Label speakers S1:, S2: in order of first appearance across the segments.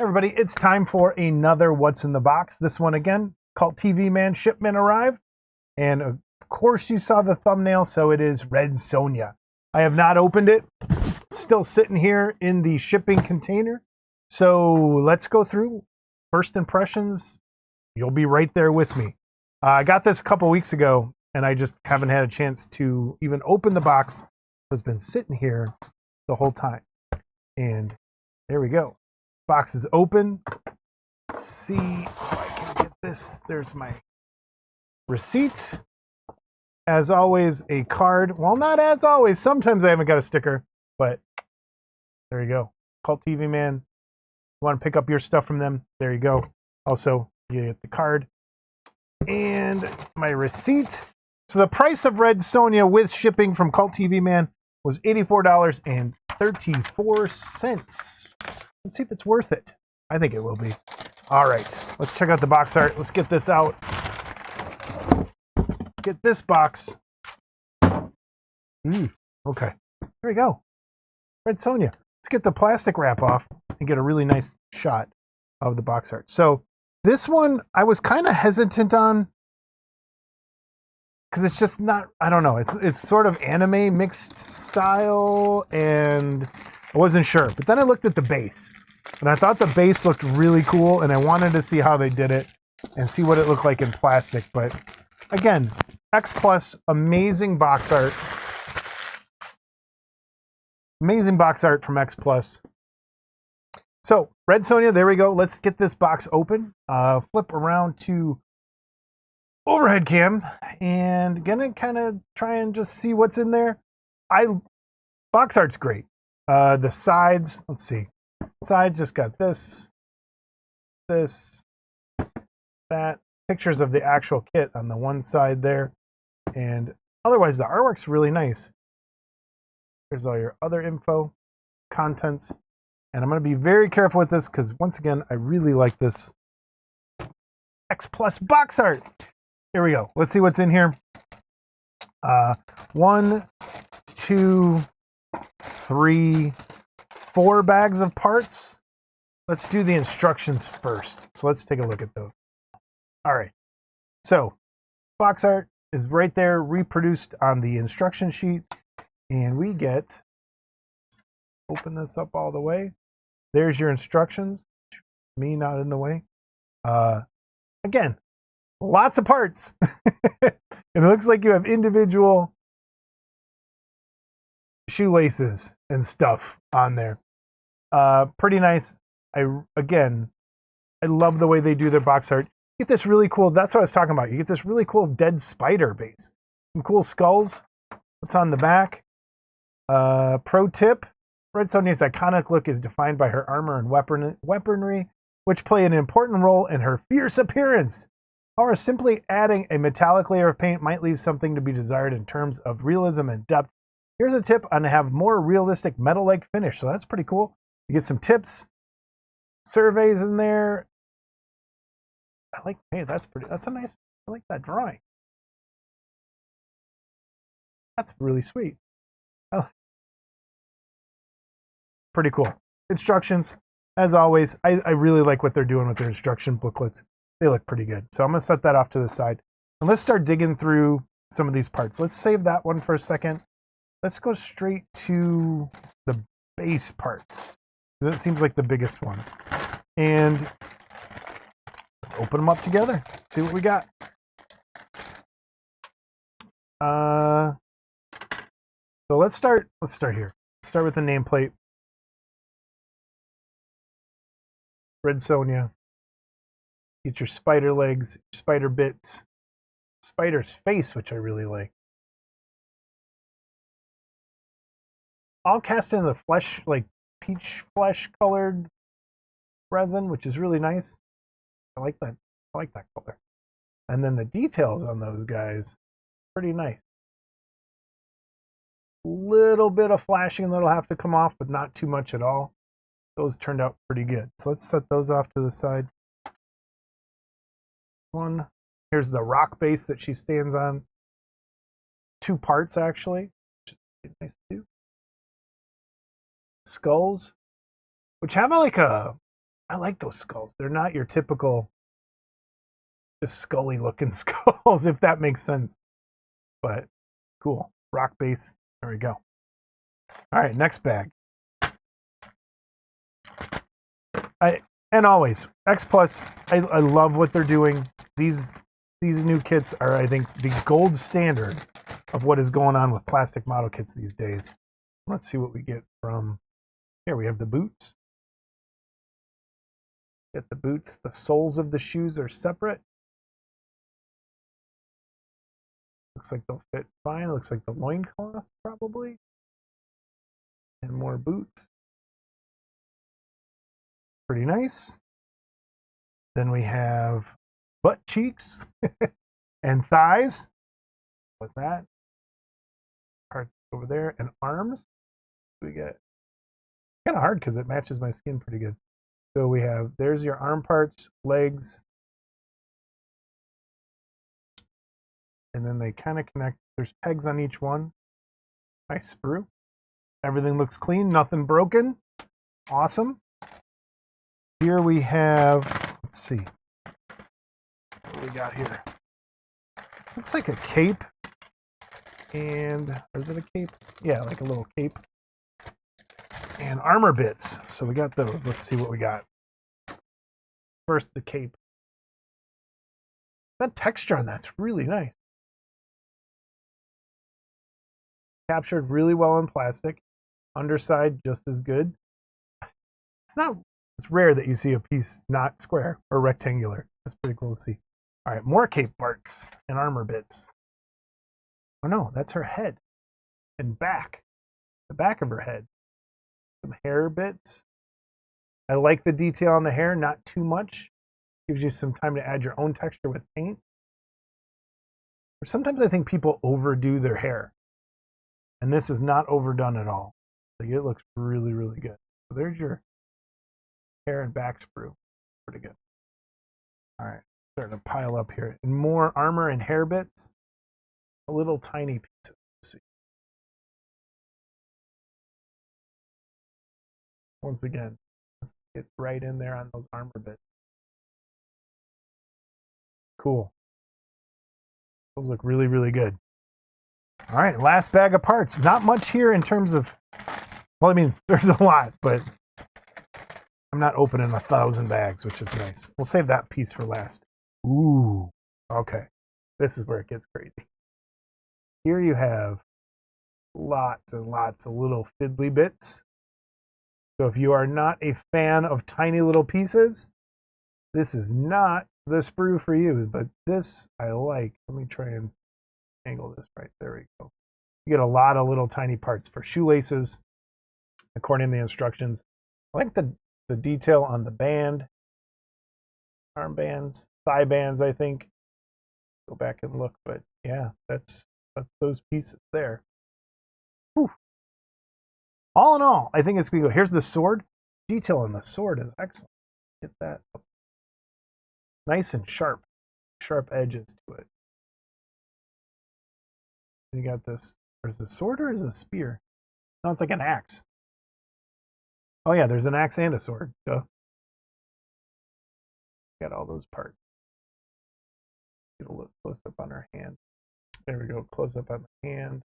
S1: Everybody, it's time for another What's in the Box. This one again, Cult TV Man shipment arrived. And of course you saw the thumbnail, so it is Red Sonja. I have not opened it. Still sitting here in the shipping container. So let's go through first impressions. You'll be right there with me. I got this a couple weeks ago, and I just haven't had a chance to even open the box. It's been sitting here the whole time. And there we go. Box is open. Let's see if I can get this. There's my receipt. As always, a card. Well, not as always. Sometimes I haven't got a sticker, but there you go. Cult TV Man. You want to pick up your stuff from them? There you go. Also, you get the card and my receipt. So the price of Red Sonja with shipping from Cult TV Man was $84.34. Let's see if it's worth it. I think it will be. All right, let's check out the box art. Let's get this out. Get this box. Okay, there we go. Red Sonja. Let's get the plastic wrap off and get a really nice shot of the box art. So this one I was kind of hesitant on because it's just not, I don't know, it's sort of anime mixed style, and I wasn't sure. But then I looked at the base, and I thought the base looked really cool, and I wanted to see how they did it and see what it looked like in plastic. But again, X Plus, amazing box art. Amazing box art from X Plus. So, Red Sonja, there we go. Let's get this box open. Flip around to overhead cam, and gonna kind of try and just see what's in there. Box art's great. The sides, let's see. Sides just got this, that. Pictures of the actual kit on the one side there, and otherwise the artwork's really nice. There's all your other info, contents, and I'm going to be very careful with this because once again I really like this X Plus box art. Here we go. Let's see what's in here. 1, 2, 3, 4 bags of parts. Let's do the instructions first. So let's take a look at those. All right. So box art is right there, reproduced on the instruction sheet. And we get, open this up all the way. There's your instructions. Me not in the way. Again, lots of parts. And it looks like you have individual shoelaces and stuff on there. Pretty nice. I love the way they do their box art. You get this really cool, that's what I was talking about. You get this really cool dead spider base. Some cool skulls. What's on the back? Pro tip, Red Sonja's iconic look is defined by her armor and weaponry, which play an important role in her fierce appearance. However, simply adding a metallic layer of paint might leave something to be desired in terms of realism and depth. Here's a tip on have more realistic metal-like finish, so that's pretty cool. You get some tips, surveys in there. Hey, that's a nice, I like that drawing. That's really sweet. Oh. Pretty cool. Instructions, as always. I really like what they're doing with their instruction booklets. They look pretty good. So I'm going to set that off to the side. And let's start digging through some of these parts. Let's save that one for a second. Let's go straight to the base parts. That seems like the biggest one. And let's open them up together. See what we got. So let's start here. Let's start with the nameplate. Red Sonja. Get your spider legs, spider bits, spider's face, which I really like. All cast in the flesh, like peach flesh colored resin, which is really nice. I like that. I like that color. And then the details on those guys, pretty nice. Little bit of flashing that'll have to come off, but not too much at all. Those turned out pretty good. So let's set those off to the side. One. Here's the rock base that she stands on. 2 parts, actually. Which is nice too. Skulls, which have like a I like those skulls. They're not your typical just scully looking skulls, if that makes sense. But cool. Rock base. There we go. All right, next bag. And always X Plus. I love what they're doing. These new kits are, I think, the gold standard of what is going on with plastic model kits these days. Let's see what we get from here. We have the boots. Get the boots. The soles of the shoes are separate. Looks like they'll fit fine. Looks like the loincloth probably. And more boots. Pretty nice. Then we have butt cheeks and thighs with that. Parts over there and arms. We get kind of hard because it matches my skin pretty good. So we have, there's your arm parts, legs, and then they kind of connect. There's pegs on each one. Nice sprue. Everything looks clean, nothing broken. Awesome. Here we have, let's see, what we got here. Looks like a cape. And is it a cape? Yeah, like a little cape. And armor bits. So we got those. Let's see what we got. First, the cape. That texture on that's really nice. Captured really well in plastic. Underside just as good. It's rare that you see a piece not square or rectangular. That's pretty cool to see. All right, more cape parts and armor bits. Oh no, that's her head and back. The back of her head. Some hair bits. I like the detail on the hair, not too much. Gives you some time to add your own texture with paint. Or sometimes I think people overdo their hair. And this is not overdone at all. Like, it looks really, really good. So there's your hair and back sprue. Pretty good. All right, starting to pile up here. And more armor and hair bits. A little tiny pieces. Let's see. Once again, let's get right in there on those armor bits. Cool. Those look really, really good. All right, last bag of parts. Not much here in terms of, well, I mean, there's a lot, but I'm not opening 1,000 bags, which is nice. We'll save that piece for last. Ooh, okay. This is where it gets crazy. Here you have lots and lots of little fiddly bits. So if you are not a fan of tiny little pieces, this is not the sprue for you, but this I like. Let me try and angle this right. There we go. You get a lot of little tiny parts for shoelaces, according to the instructions. I like the detail on the band, arm bands, thigh bands, I think. Go back and look, but yeah, that's those pieces there. Whew. All in all, I think it's going to go. Here's the sword. Detail on the sword is excellent. Get that up. Nice and sharp. Sharp edges to it. You got this. There's a sword or is it a spear? No, it's like an axe. Oh yeah, there's an axe and a sword. Duh. Got all those parts. Get a look close up on her hand. There we go. Close up on the hand.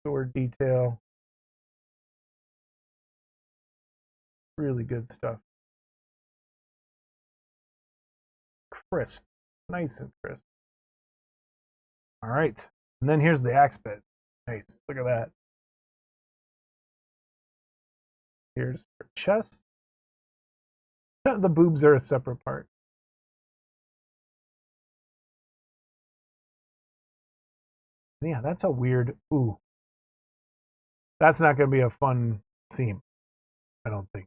S1: Sword detail. Really good stuff. Crisp. Nice and crisp. All right. And then here's the axe bit. Nice. Look at that. Here's her chest. The boobs are a separate part. Yeah, that's a weird. Ooh. That's not going to be a fun seam, I don't think.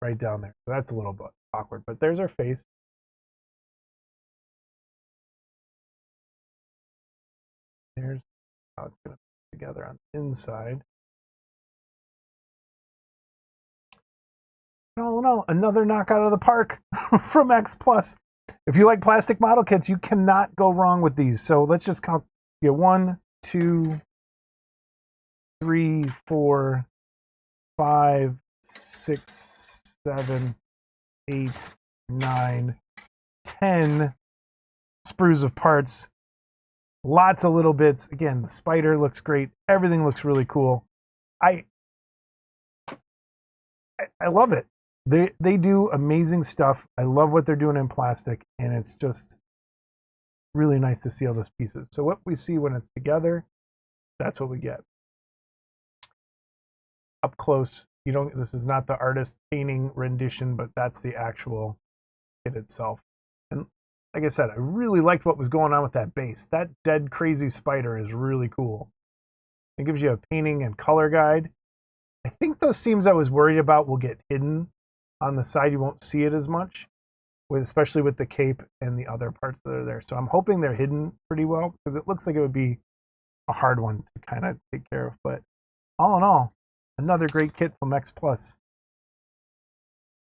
S1: Right down there. So that's a little bit awkward. But there's her face. There's how it's going to fit together on the inside. No, another knockout of the park from X Plus. If you like plastic model kits, you cannot go wrong with these. So let's just count. Yeah, 1, 2, 3, 4, 5, 6, 7, 8, 9, 10 sprues of parts. Lots of little bits. Again, the spider looks great. Everything looks really cool. I love it. They do amazing stuff. I love what they're doing in plastic, and it's just really nice to see all those pieces. So what we see when it's together, that's what we get. Up close, this is not the artist painting rendition, but that's the actual kit itself. And like I said, I really liked what was going on with that base. That dead crazy spider is really cool. It gives you a painting and color guide. I think those seams I was worried about will get hidden on the side. You won't see it as much, especially with the cape and the other parts that are there. So I'm hoping they're hidden pretty well, because it looks like it would be a hard one to kind of take care of. But all in all, another great kit from X Plus.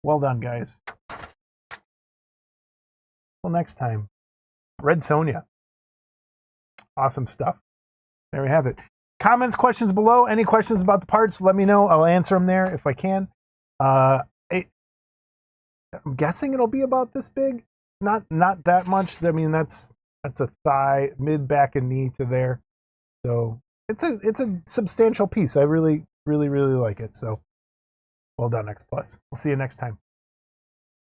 S1: Well done, guys. Till next time, Red Sonja. Awesome stuff. There we have it. Comments, questions below. Any questions about the parts, let me know. I'll answer them there if I can. I'm guessing it'll be about this big. Not that much. I mean, that's a thigh, mid, back, and knee to there. So it's a substantial piece. I really, really, really like it. So well done, X Plus. We'll see you next time.